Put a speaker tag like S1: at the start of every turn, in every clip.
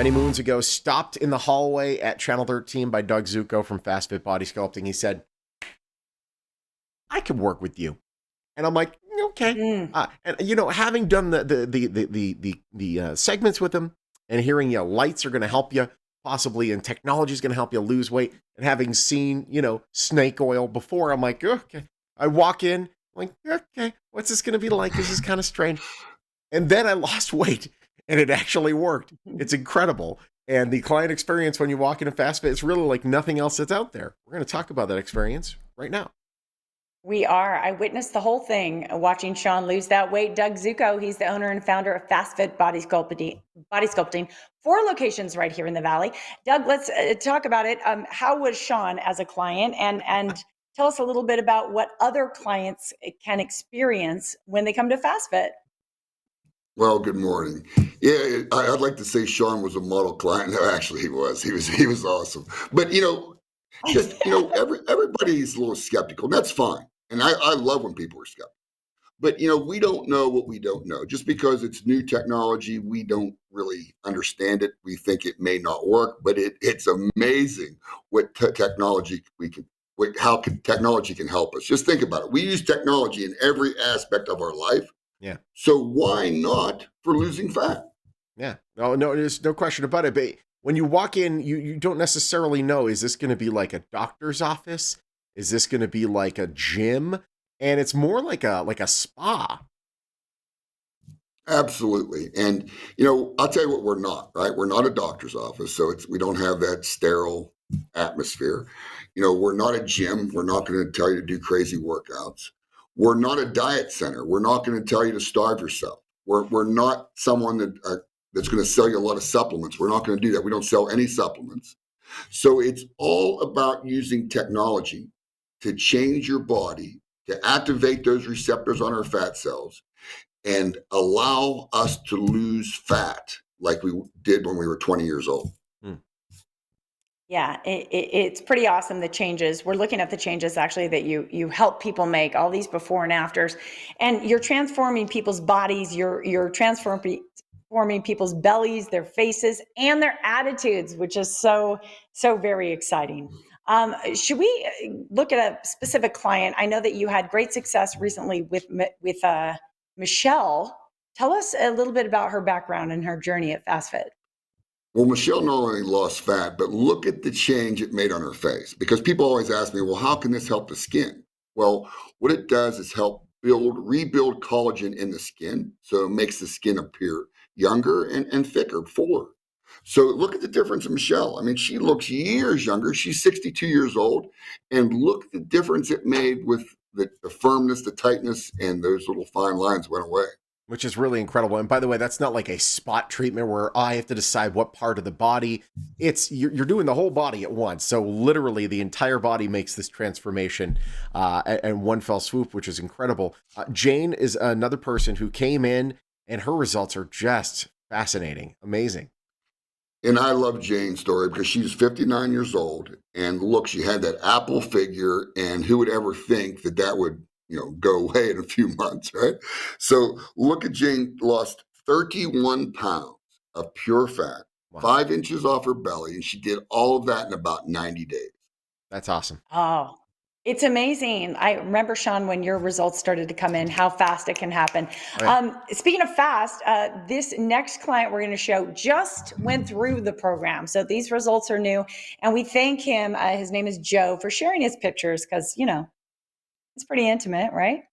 S1: many moons ago, stopped in the hallway at Channel 13 by Doug Zuko from Fast Fit Body Sculpting. He said, I could work with you. And I'm like, okay. And having done the segments with him and hearing, lights are going to help you possibly, and technology is going to help you lose weight, and having seen, snake oil before, I'm like, okay. I walk in, I'm like, okay, what's this going to be like? This is kind of strange. And then I lost weight, and it actually worked. It's incredible. And the client experience when you walk into Fast Fit, it's really like nothing else that's out there. We're going to talk about that experience right now.
S2: We are. I witnessed the whole thing watching Sean lose that weight. Doug Zuko, he's the owner and founder of Fast Fit Body Sculpting, 4 locations right here in the Valley. Doug, let's talk about it. How was Sean as a client? And tell us a little bit about what other clients can experience when they come to Fast Fit.
S3: Well, good morning. Yeah, I'd like to say Sean was a model client. No, actually, he was. He was awesome. But everybody's a little skeptical. And that's fine. And I love when people are skeptical. But we don't know what we don't know. Just because it's new technology, we don't really understand it. We think it may not work, but it's amazing what technology technology can help us. Just think about it. We use technology in every aspect of our life.
S1: Yeah.
S3: So why not for losing fat?
S1: Yeah. No, there's no question about it. But when you walk in, you don't necessarily know, is this going to be like a doctor's office? Is this going to be like a gym? And it's more like a spa.
S3: Absolutely. And, I'll tell you what we're not, right? We're not a doctor's office. So we don't have that sterile atmosphere. We're not a gym. We're not going to tell you to do crazy workouts. We're not a diet center. We're not going to tell you to starve yourself. We're not someone that's going to sell you a lot of supplements. We're not going to do that. We don't sell any supplements. So it's all about using technology to change your body, to activate those receptors on our fat cells, and allow us to lose fat like we did when we were 20 years old.
S2: Yeah, it's pretty awesome, the changes. We're looking at the changes actually that you help people make, all these before and afters. And you're transforming people's bodies, you're transforming people's bellies, their faces, and their attitudes, which is so very exciting. Should we look at a specific client? I know that you had great success recently with Michelle. Tell us a little bit about her background and her journey at Fast Fit.
S3: Well, Michelle not only lost fat, but look at the change it made on her face. Because people always ask me, well, how can this help the skin? Well, what it does is help rebuild collagen in the skin. So it makes the skin appear younger and thicker, fuller. So look at the difference in Michelle. I mean, she looks years younger. She's 62 years old. And look at the difference it made with the firmness, the tightness, and those little fine lines went away.
S1: Which is really incredible. And by the way, that's not like a spot treatment where I have to decide what part of the body. It's you're doing the whole body at once. So literally the entire body makes this transformation and one fell swoop, which is incredible. Jane is another person who came in and her results are just fascinating. Amazing.
S3: And I love Jane's story because she's 59 years old. And look, she had that apple figure. And who would ever think that would go away in a few months, right? So look at Jane, lost 31 pounds of pure fat, wow. 5 inches off her belly, and she did all of that in about 90 days.
S1: That's awesome.
S2: Oh, it's amazing. I remember, Sean, when your results started to come in, how fast it can happen. Oh, yeah. Speaking of fast, this next client we're going to show just went through the program. So these results are new, and we thank him. His name is Joe, for sharing his pictures because, it's pretty intimate, right?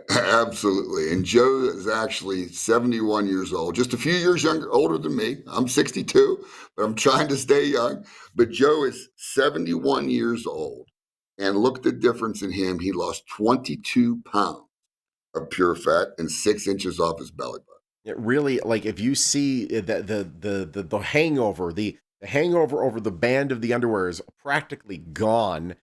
S3: Absolutely. And Joe is actually 71 years old, just a few years older than me. I'm 62, but I'm trying to stay young. But Joe is 71 years old. And look at the difference in him. He lost 22 pounds of pure fat and 6 inches off his belly button.
S1: It really, like, if you see the hangover, the hangover over the band of the underwear is practically gone.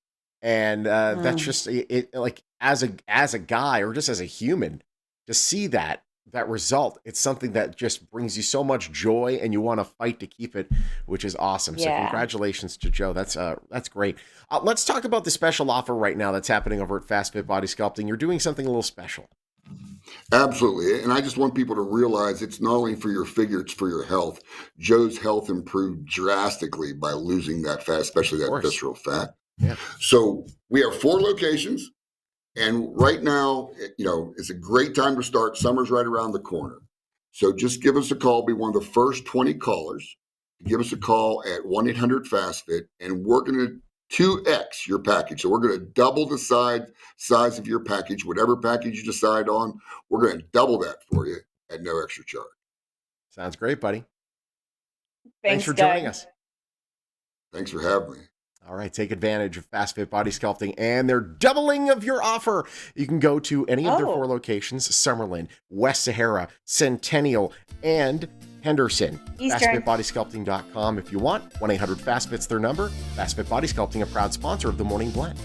S1: And that's just it. Like as a guy or just as a human, to see that result, it's something that just brings you so much joy, and you want to fight to keep it, which is awesome. Yeah. So congratulations to Joe. That's great. Let's talk about the special offer right now that's happening over at Fast Fit Body Sculpting. You're doing something a little special.
S3: Absolutely. And I just want people to realize it's not only for your figure, it's for your health. Joe's health improved drastically by losing that fat, especially that visceral fat.
S1: Yeah.
S3: So we have 4 locations. And right now, it's a great time to start. Summer's right around the corner. So just give us a call. Be one of the first 20 callers. Give us a call at 1-800-FASTFIT, and we're going to 2x your package. So we're going to double the size of your package. Whatever package you decide on, we're going to double that for you at no extra charge.
S1: Sounds great, buddy.
S2: Thanks
S1: for
S2: Doug.
S1: joining us.
S3: Thanks for having me.
S1: All right, take advantage of FastFit Body Sculpting and their doubling of your offer. You can go to any of their 4 locations: Summerlin, West Sahara, Centennial, and Henderson.
S2: Eastern.
S1: FastFitBodySculpting.com if you want. 1-800-FASTFIT's their number. FastFit Body Sculpting, a proud sponsor of the Morning Blend.